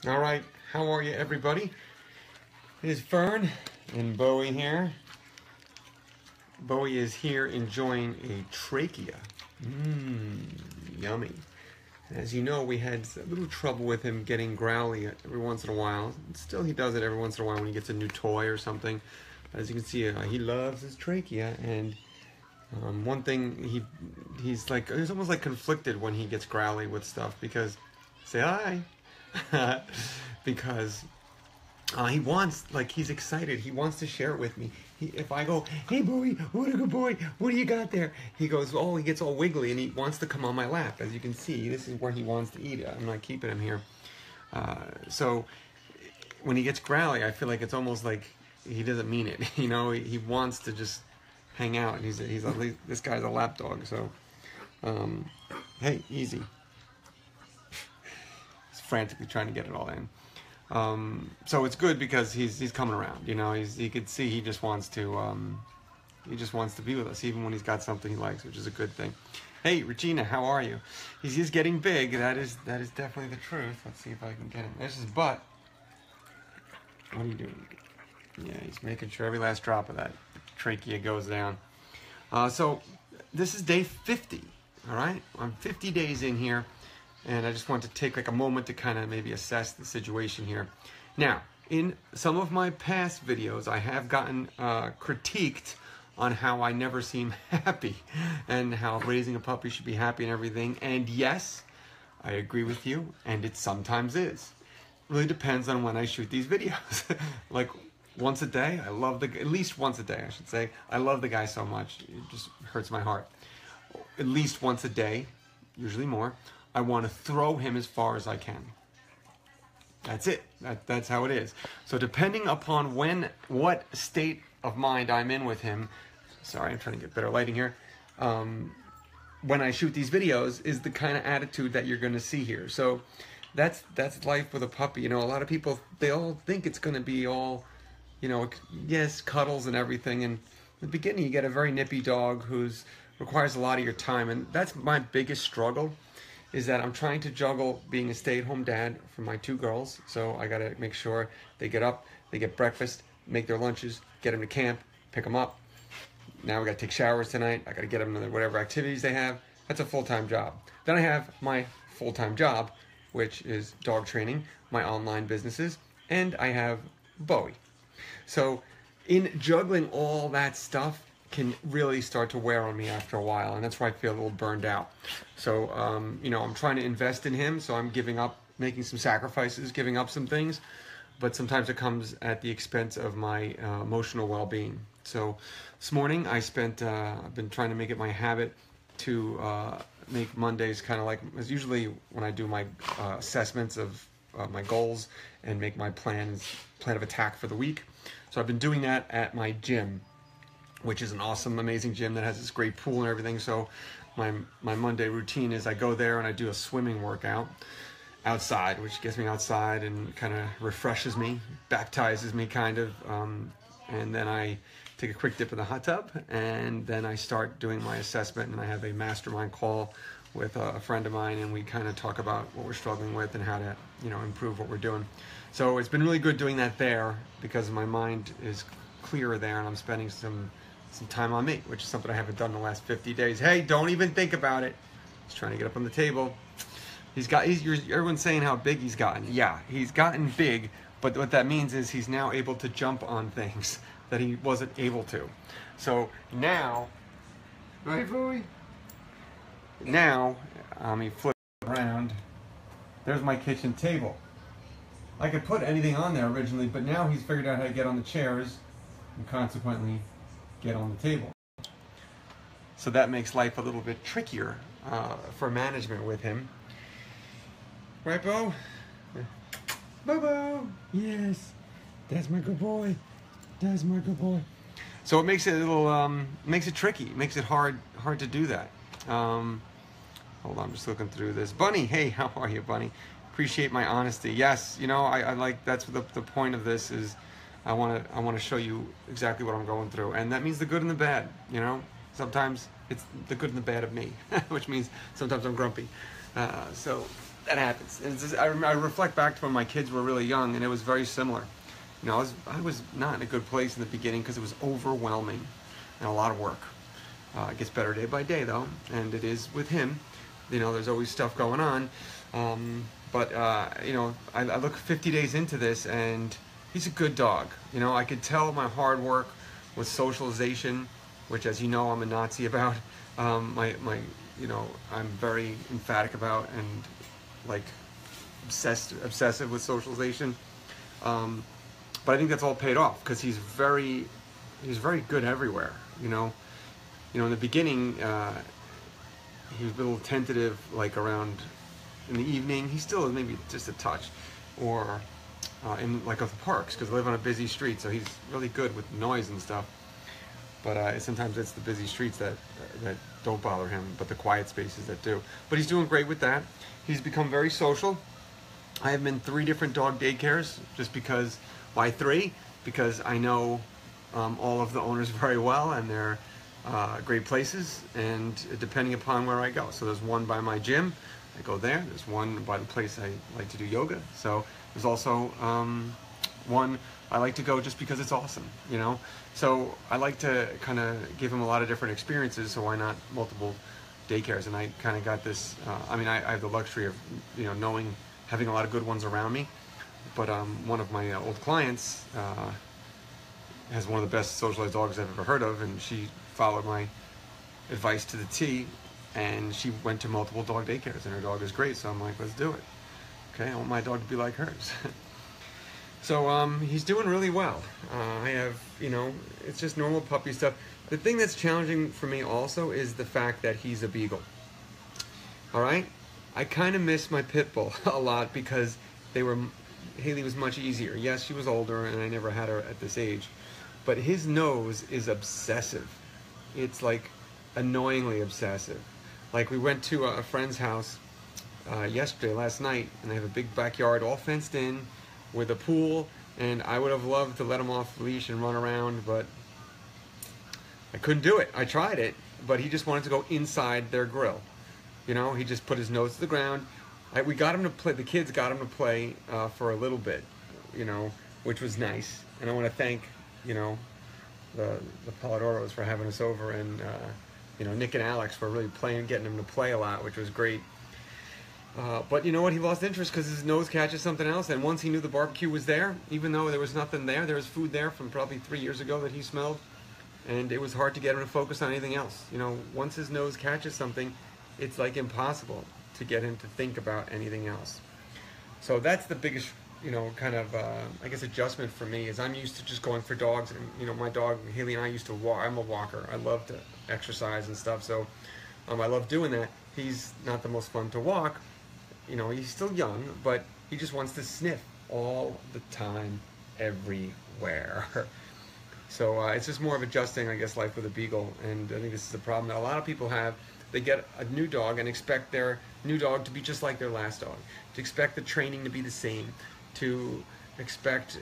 All right, how are you, everybody? It is Fern and Bowie here. Bowie is here enjoying a trachea. Yummy. As you know, we had a little trouble with him getting growly every once in a while. Still, he does it every once in a while when he gets a new toy or something. As you can see, he loves his trachea, and one thing he's almost like conflicted when he gets growly with stuff because, say hi, because he wants, he's excited. He wants to share it with me. If I go, hey Bowie, what a good boy, what do you got there? He goes, oh, he gets all wiggly and he wants to come on my lap. As you can see, this is where he wants to eat. I'm not keeping him here. So when he gets growly, I feel like it's almost like he doesn't mean it. You know, he wants to just hang out. And this guy's a lap dog. So, hey, easy. He's frantically trying to get it all in. So it's good because he's coming around. You know, you could see he just wants to be with us, even when he's got something he likes, which is a good thing. Hey, Regina, how are you? He's getting big. That is definitely the truth. Let's see if I can get him. There's his butt. What are you doing? Yeah, he's making sure every last drop of that trachea goes down. So this is day 50. All right, I'm 50 days in here. And I just want to take a moment to kind of maybe assess the situation here. Now, in some of my past videos, I have gotten critiqued on how I never seem happy and how raising a puppy should be happy and everything. And yes, I agree with you, and it sometimes is. It really depends on when I shoot these videos. Like once a day, at least once a day, I should say. I love the guy so much, it just hurts my heart. At least once a day, usually more. I want to throw him as far as I can. That's it. That's how it is. So depending upon what state of mind I'm in with him, sorry, I'm trying to get better lighting here. When I shoot these videos is the kind of attitude that you're going to see here. So that's life with a puppy. You know, a lot of people, they all think it's going to be all, you know, yes, cuddles and everything. And in the beginning, you get a very nippy dog who's requires a lot of your time, and that's my biggest struggle. Is that I'm trying to juggle being a stay-at-home dad for my two girls. So I got to make sure they get up, they get breakfast, make their lunches, get them to camp, pick them up. Now we got to take showers tonight. I got to get them to whatever activities they have. That's a full-time job. Then I have my full-time job, which is dog training, my online businesses, and I have Bowie. So in juggling all that stuff, can really start to wear on me after a while, and that's why I feel a little burned out. So, you know, I'm trying to invest in him, so I'm giving up, making some sacrifices, giving up some things, but sometimes it comes at the expense of my emotional well-being. So this morning I've been trying to make it my habit to make Mondays kind of like, as usually when I do my assessments of my goals and make my plan of attack for the week. So I've been doing that at my gym, which is an awesome, amazing gym that has this great pool and everything. So my Monday routine is I go there and I do a swimming workout outside, which gets me outside and kind of refreshes me, baptizes me kind of. And then I take a quick dip in the hot tub, and then I start doing my assessment, and I have a mastermind call with a friend of mine, and we kind of talk about what we're struggling with and how to, you know, improve what we're doing. So it's been really good doing that there because my mind is clearer there, and I'm spending some time on me, which is something I haven't done in the last 50 days. Hey, don't even think about it. He's trying to get up on the table. Everyone's saying how big he's gotten. Yeah, he's gotten big, but what that means is he's now able to jump on things that he wasn't able to. So now, right, Bowie? Now, he flips around. There's my kitchen table. I could put anything on there originally, but now he's figured out how to get on the chairs and consequently get on the table. So that makes life a little bit trickier for management with him. Right, Bo? Bo! Yes, that's my good boy. That's my good boy. So it makes it a little, makes it tricky. Makes it hard to do that. Hold on, I'm just looking through this. Bunny, hey, how are you, Bunny? Appreciate my honesty. Yes, you know, I like, that's the point of this is I want to show you exactly what I'm going through, and that means the good and the bad. You know, sometimes it's the good and the bad of me, which means sometimes I'm grumpy. So that happens. And it's just, I reflect back to when my kids were really young, and it was very similar. You know, I was not in a good place in the beginning because it was overwhelming and a lot of work. It gets better day by day, though, and it is with him. You know, there's always stuff going on. But you know, I look 50 days into this, and he's a good dog. You know, I could tell my hard work with socialization, which, as you know, I'm a Nazi about. You know, I'm very emphatic about and like obsessive with socialization. But I think that's all paid off because he's very good everywhere. You know, in the beginning, he was a little tentative, like around in the evening. He still is maybe just a touch, or in like the parks, because I live on a busy street, so he's really good with noise and stuff. But sometimes it's the busy streets that don't bother him, but the quiet spaces that do. But he's doing great with that. He's become very social. I have been in 3 different dog daycares, just because. Why 3? Because I know all of the owners very well, and they're great places, and depending upon where I go. So there's one by my gym, I go there. There's one by the place I like to do yoga. So there's also one I like to go just because it's awesome, you know. So I like to kind of give him a lot of different experiences, so why not multiple daycares? And I kind of got this, I mean, I have the luxury of, you know, having a lot of good ones around me. But one of my old clients has one of the best socialized dogs I've ever heard of, and she followed my advice to the T, and she went to multiple dog daycares, and her dog is great. So I'm like, let's do it. Okay, I want my dog to be like hers. So he's doing really well. I have, you know, it's just normal puppy stuff. The thing that's challenging for me also is the fact that he's a Beagle. All right, I kind of miss my pit bull a lot because Haley was much easier. Yes, she was older, and I never had her at this age, but his nose is obsessive. It's like annoyingly obsessive. Like, we went to a friend's house last night, and they have a big backyard all fenced in with a pool, and I would have loved to let him off the leash and run around, but I couldn't do it. I tried it, but he just wanted to go inside their grill. You know, he just put his nose to the ground. We got him to play, the kids got him to play for a little bit, you know, which was nice. And I want to thank, you know, the Polidoros for having us over, and, you know, Nick and Alex for really getting him to play a lot, which was great. But you know what? He lost interest because his nose catches something else. And once he knew the barbecue was there, even though there was nothing there was food there from probably 3 years ago that he smelled. And it was hard to get him to focus on anything else. You know, once his nose catches something, it's like impossible to get him to think about anything else. So that's the biggest, you know, kind of, I guess, adjustment for me, is I'm used to just going for dogs. And, you know, my dog, Haley, and I used to walk. I'm a walker. I love to exercise and stuff. So I love doing that. He's not the most fun to walk. You know, he's still young, but he just wants to sniff all the time, everywhere. So it's just more of adjusting, I guess, life with a Beagle. And I think this is a problem that a lot of people have. They get a new dog and expect their new dog to be just like their last dog, to expect the training to be the same, to expect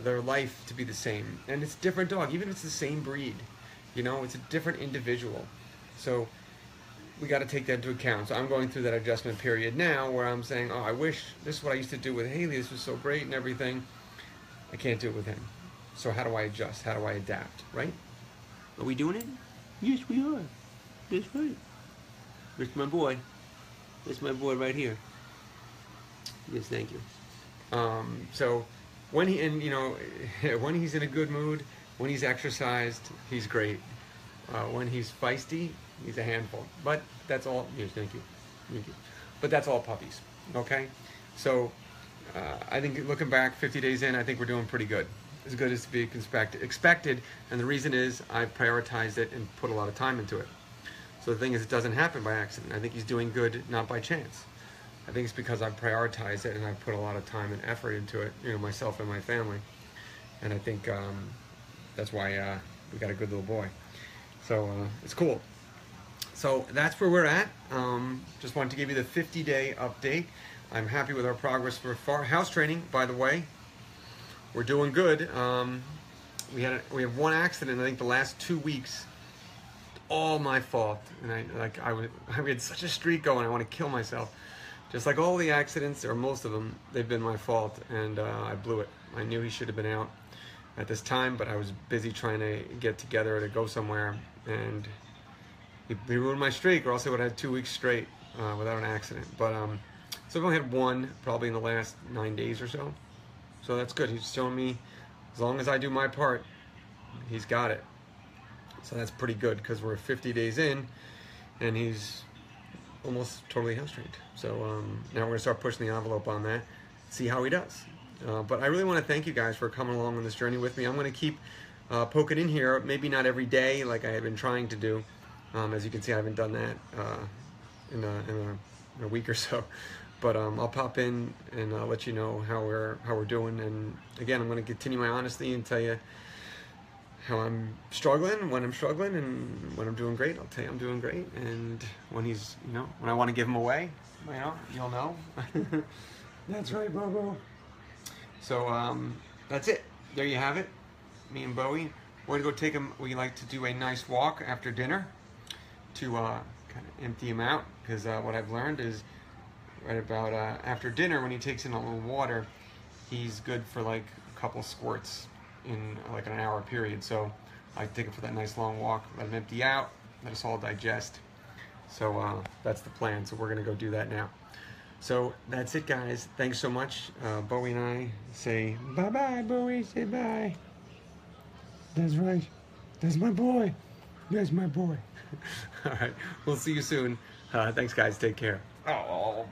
their life to be the same. And it's a different dog, even if it's the same breed. You know, it's a different individual. So we got to take that into account. So I'm going through that adjustment period now, where I'm saying, oh, I wish this is what I used to do with Haley. This was so great and everything. I can't do it with him. So how do I adjust? How do I adapt, right? Are we doing it? Yes, we are. That's right. Here's my boy. There's my boy right here. Yes, thank you. So when when he's in a good mood, when he's exercised, he's great. When he's feisty, he's a handful. But that's all. Yes, thank you. Thank you. But that's all puppies. Okay. So I think looking back 50 days in, I think we're doing pretty good. As good as to be expected. And the reason is I prioritized it and put a lot of time into it. So the thing is, it doesn't happen by accident. I think he's doing good, not by chance. I think it's because I prioritized it and I put a lot of time and effort into it, you know, myself and my family. And I think that's why we got a good little boy. So it's cool. So that's where we're at. Just wanted to give you the 50-day update. I'm happy with our progress for house training, by the way. We're doing good. We have one accident, I think, the last 2 weeks. All my fault, and we had such a streak going. I want to kill myself. just like all the accidents, or most of them, they've been my fault, and I blew it. I knew he should have been out at this time, but I was busy trying to get together to go somewhere, and he ruined my streak, or else I would have had 2 weeks straight without an accident. But so I've only had one probably in the last 9 days or so. So that's good. He's showing me as long as I do my part, he's got it. So that's pretty good, because we're 50 days in and he's almost totally house trained. So now we're gonna start pushing the envelope on that, see how he does. But I really want to thank you guys for coming along on this journey with me. I'm going to keep poking in here, maybe not every day like I have been trying to do. As you can see, I haven't done that in a week or so. But I'll pop in and let you know how we're doing. And again, I'm going to continue my honesty and tell you how I'm struggling, when I'm struggling, and when I'm doing great. I'll tell you I'm doing great. And when he's, when I want to give him away, you'll know. That's right, Bobo. So that's it. There you have it. Me and Bowie. We're gonna go take him. We like to do a nice walk after dinner to kind of empty him out, because what I've learned is right about after dinner, when he takes in a little water, he's good for like a couple squirts in like an hour period. So I take him for that nice long walk, let him empty out, let us all digest. So that's the plan. So we're gonna go do that now. So that's it, guys. Thanks so much. Bowie and I say bye-bye, Bowie. Say bye. That's right. That's my boy. That's my boy. All right. We'll see you soon. Thanks, guys. Take care. Oh.